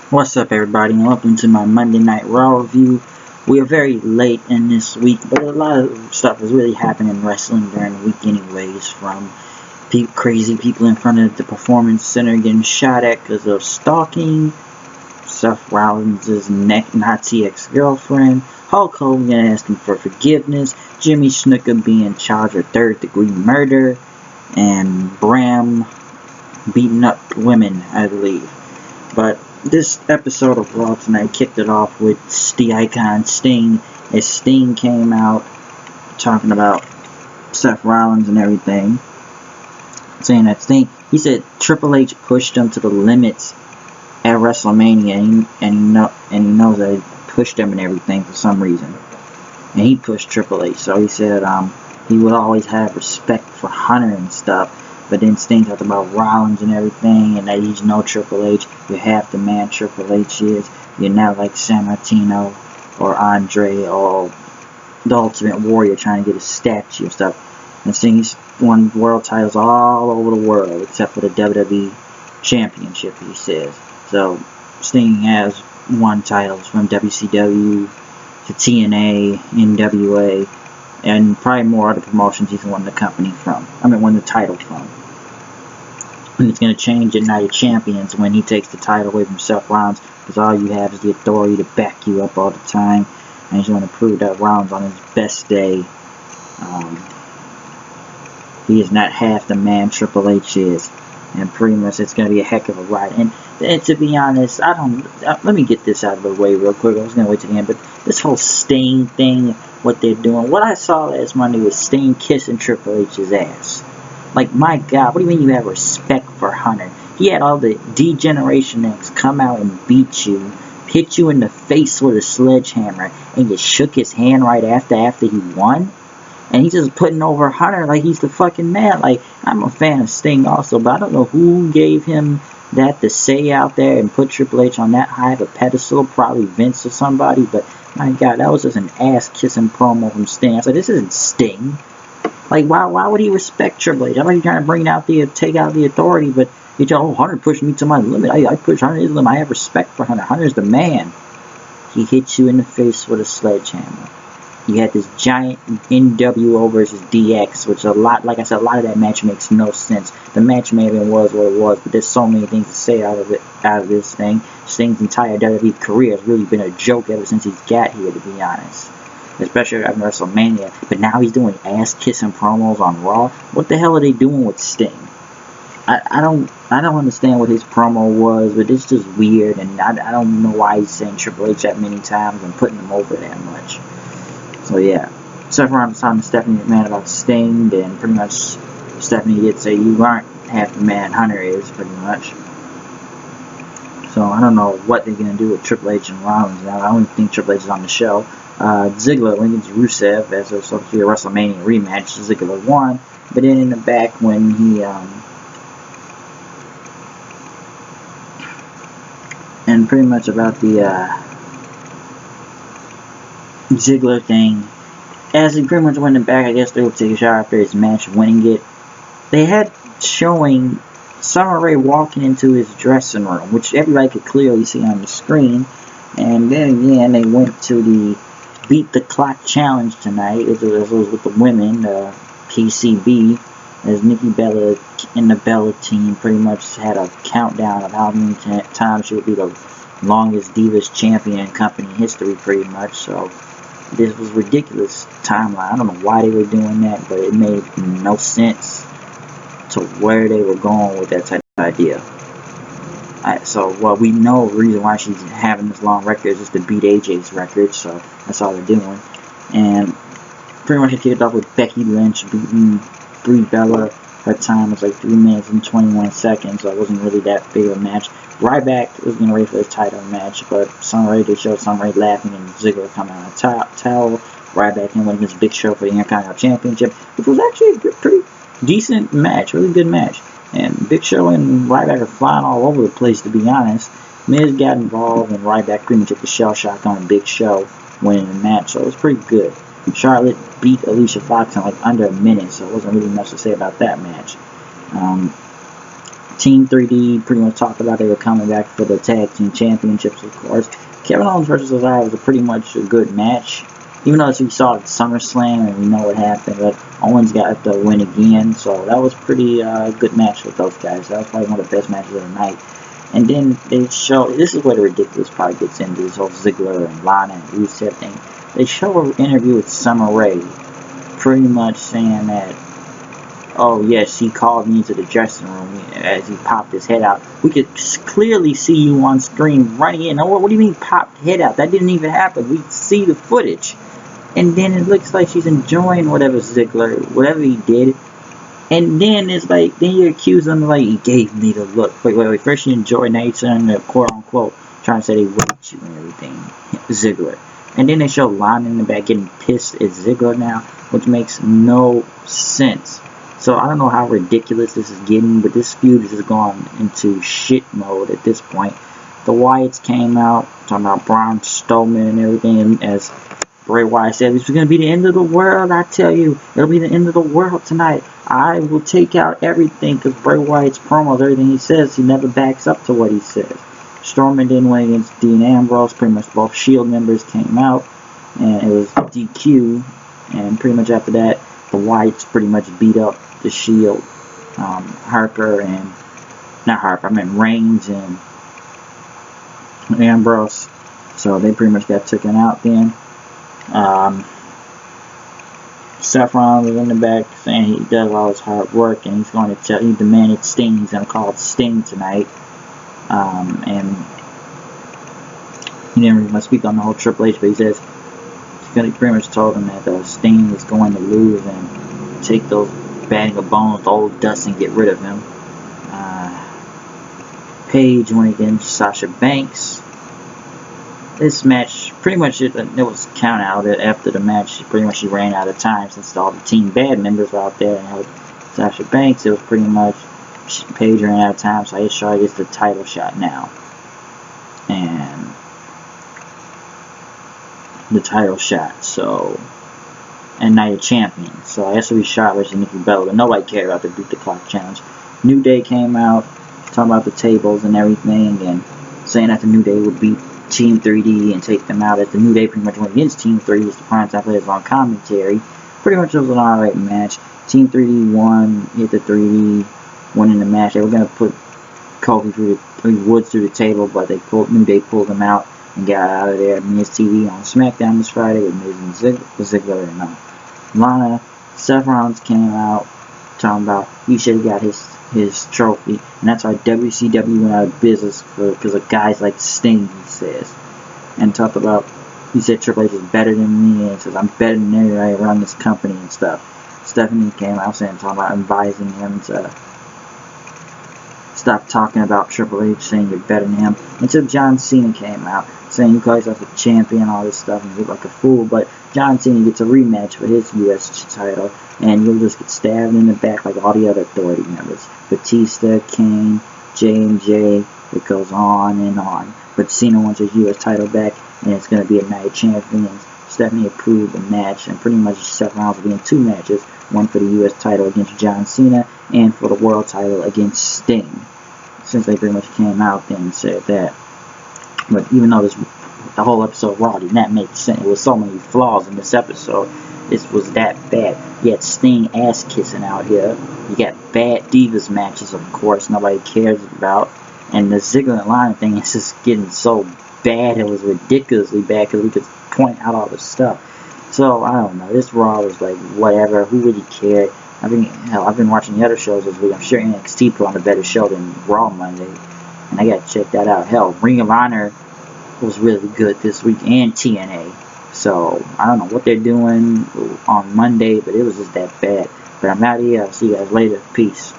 What's up, everybody, and welcome to my Monday Night Raw review. We are very late in this week, but a lot of stuff is really happening in wrestling during the week anyways, from crazy people in front of the Performance Center getting shot at because of stalking, Seth Rollins' Nazi ex-girlfriend, Hulk Hogan asking for forgiveness, Jimmy Snuka being charged with third-degree murder, and Bram beating up women, I believe. But this episode of Raw tonight kicked it off with the icon Sting, as Sting came out talking about Seth Rollins and everything, saying that he said Triple H pushed him to the limits at WrestleMania, and he knows that he pushed him and everything for some reason, and he pushed Triple H. So he said he would always have respect for Hunter and stuff. But then Sting talked about Rollins and everything, and that he's no Triple H. You're half the man Triple H is. You're not like Sammartino or Andre or the Ultimate Warrior trying to get a statue and stuff. And Sting's won world titles all over the world, except for the WWE Championship, he says. So Sting has won titles from WCW to TNA, NWA, and probably more other promotions he's won the title from. And it's going to change at Night of Champions when he takes the title away from Seth Rollins, because all you have is the authority to back you up all the time, and he's going to prove that Rollins on his best day, he is not half the man Triple H is, and pretty much it's going to be a heck of a ride. And to be honest, let me get this out of the way real quick. I was going to wait to the end, but this whole Sting thing, what they're doing, what I saw last Monday was Sting kissing Triple H's ass. Like, my God, what do you mean you have respect for Hunter? He had all the D-Generation X come out and beat you, hit you in the face with a sledgehammer, and you shook his hand right after he won? And he's just putting over Hunter like he's the fucking man. Like, I'm a fan of Sting also, but I don't know who gave him that to say out there and put Triple H on that high of a pedestal, probably Vince or somebody, but my God, that was just an ass-kissing promo from Sting. I was like, this isn't Sting. Like, why would he respect Triple H? I know he's trying to take out the authority, but Hunter pushed me to my limit. I push Hunter to his limit. I have respect for Hunter. Hunter's the man. He hits you in the face with a sledgehammer. You had this giant NWO versus DX, which a lot of that match makes no sense. The match maybe was what it was, but there's so many things to say out of this thing. Sting's entire WWE career has really been a joke ever since he's got here, to be honest. Especially after WrestleMania. But now he's doing ass-kissing promos on Raw. What the hell are they doing with Sting? I don't understand what his promo was, but it's just weird, and I don't know why he's saying Triple H that many times and putting him over that much. So yeah, Seth Rollins was talking to Stephanie McMahon about Sting, and pretty much Stephanie did say you aren't half the man Hunter is, pretty much. So I don't know what they're going to do with Triple H and Rollins now. I don't think Triple H is on the show. Ziggler went against Rusev as a supposed to be a WrestleMania rematch. Ziggler won, but then in the back when he and pretty much about the Ziggler thing, as he pretty much went in the back, I guess they would take a shot after his match, winning it. They had showing Summer Rae walking into his dressing room, which everybody could clearly see on the screen. And then again, they went to the Beat the Clock Challenge tonight. It was with the women, PCB, as Nikki Bella and the Bella team pretty much had a countdown of how many times she would be the longest Divas champion in company history, pretty much. So this was ridiculous timeline. I don't know why they were doing that, but it made no sense to where they were going with that type of idea. We know the reason why she's having this long record is just to beat AJ's record, so that's all they're doing. And pretty much it kicked off with Becky Lynch beating Brie Bella. Her time was like 3 minutes and 21 seconds, so it wasn't really that big of a match. Ryback was getting ready for his title match, but they showed Summer Rae laughing and Ziggler coming out of the towel. Ryback and went against Big Show for the Intercontinental Championship, which was actually a pretty decent match, really good match. And Big Show and Ryback are flying all over the place, to be honest. Miz got involved, and Ryback pretty much took the shell shock on Big Show winning the match, so it was pretty good. Charlotte beat Alicia Fox in like under a minute, so it wasn't really much to say about that match. Team 3D pretty much talked about they were coming back for the tag team championships, of course. Kevin Owens versus Cesaro was pretty much a good match. Even though we saw it at SummerSlam and we know what happened, but Owens got the win again, so that was pretty good match with those guys. That was probably one of the best matches of the night. And then they show, this is where the ridiculous part gets into, this whole Ziggler and Lana and Rusev thing. They show an interview with Summer Rae, pretty much saying that, oh yes, he called me into the dressing room as he popped his head out. We could clearly see you on screen running in. Oh, what do you mean popped head out? That didn't even happen. We see the footage. And then it looks like she's enjoying whatever Ziggler, whatever he did. And then it's like, then you accuse him like, he gave me the look. Wait. First you enjoy, now you're saying the quote unquote, trying to say they raped you and everything. Ziggler. And then they show Lana in the back getting pissed at Ziggler now, which makes no sense. So I don't know how ridiculous this is getting, but this feud has gone into shit mode at this point. The Wyatts came out, talking about Braun Strowman and everything, as Bray Wyatt said, it's going to be the end of the world, I tell you. It'll be the end of the world tonight. I will take out everything, because Bray Wyatt's promos, everything he says, he never backs up to what he says. Strowman didn't win against Dean Ambrose. Pretty much both Shield members came out, and it was DQ. And pretty much after that, the Wyatts pretty much beat up the Shield. Reigns and Ambrose. So they pretty much got taken out then. Seth Rollins was in the back saying he does all his hard work, and he's going to tell, he demanded Sting. He's going to call it Sting tonight. And he didn't really much speak on the whole Triple H, but he says he pretty much told him that Sting was going to lose and take those batting of bones, the old dust, and get rid of him. Paige went against Sasha Banks. This match, pretty much it was count out after the match. Pretty much she ran out of time since all the Team Bad members were out there and helped Sasha Banks. It was pretty much Paige ran out of time, so I guess Charlotte gets the title shot now. And the title shot, so, and Night of Champions. So I guess it'll be Charlotte versus Nikki Bella, but nobody cared about the Beat the Clock challenge. New Day came out, talking about the tables and everything, and saying that the New Day would beat Team 3D and take them out. That the New Day pretty much went against Team 3D as the primetime players on commentary. Pretty much it was an alright match. Team 3D won, hit the 3D, won in the match. They were going to put Woods through the table, but New Day pulled them out and got out of there. Miz TV on SmackDown this Friday with Miz and Ziggler and Lana. Seth Rollins came out talking about he should have got his trophy, and that's why WCW went out of business because of guys like Sting, he says. And talked about, he said Triple H is better than me, and says I'm better than anybody around this company and stuff. Stephanie came out saying, talking about advising him to stop talking about Triple H, saying you're better than him. Until John Cena came out saying he calls himself a champion, all this stuff, and he looked like a fool. But John Cena gets a rematch for his U.S. title, and he'll just get stabbed in the back like all the other Authority members. Batista, Kane, J&J, it goes on and on. But Cena wants his U.S. title back, and it's going to be a Night of Champions. Stephanie approved the match, and pretty much Seth Rollins will be in two matches, one for the U.S. title against John Cena, and for the world title against Sting. Since they pretty much came out then and said that. But even though the whole episode of Raw did not make sense, there was so many flaws in this episode, this was that bad. You had Sting ass kissing out here. You got bad Divas matches, of course, nobody cares about. And the Ziggler and Lana thing is just getting so bad, it was ridiculously bad because we could point out all the stuff. So, I don't know, this Raw was like, whatever, who really cared? I've been watching the other shows this week. I'm sure NXT put on a better show than Raw Monday, and I gotta check that out. Hell, Ring of Honor was really good this week, and TNA. So, I don't know what they're doing on Monday, but it was just that bad. But I'm out of here. I'll see you guys later. Peace.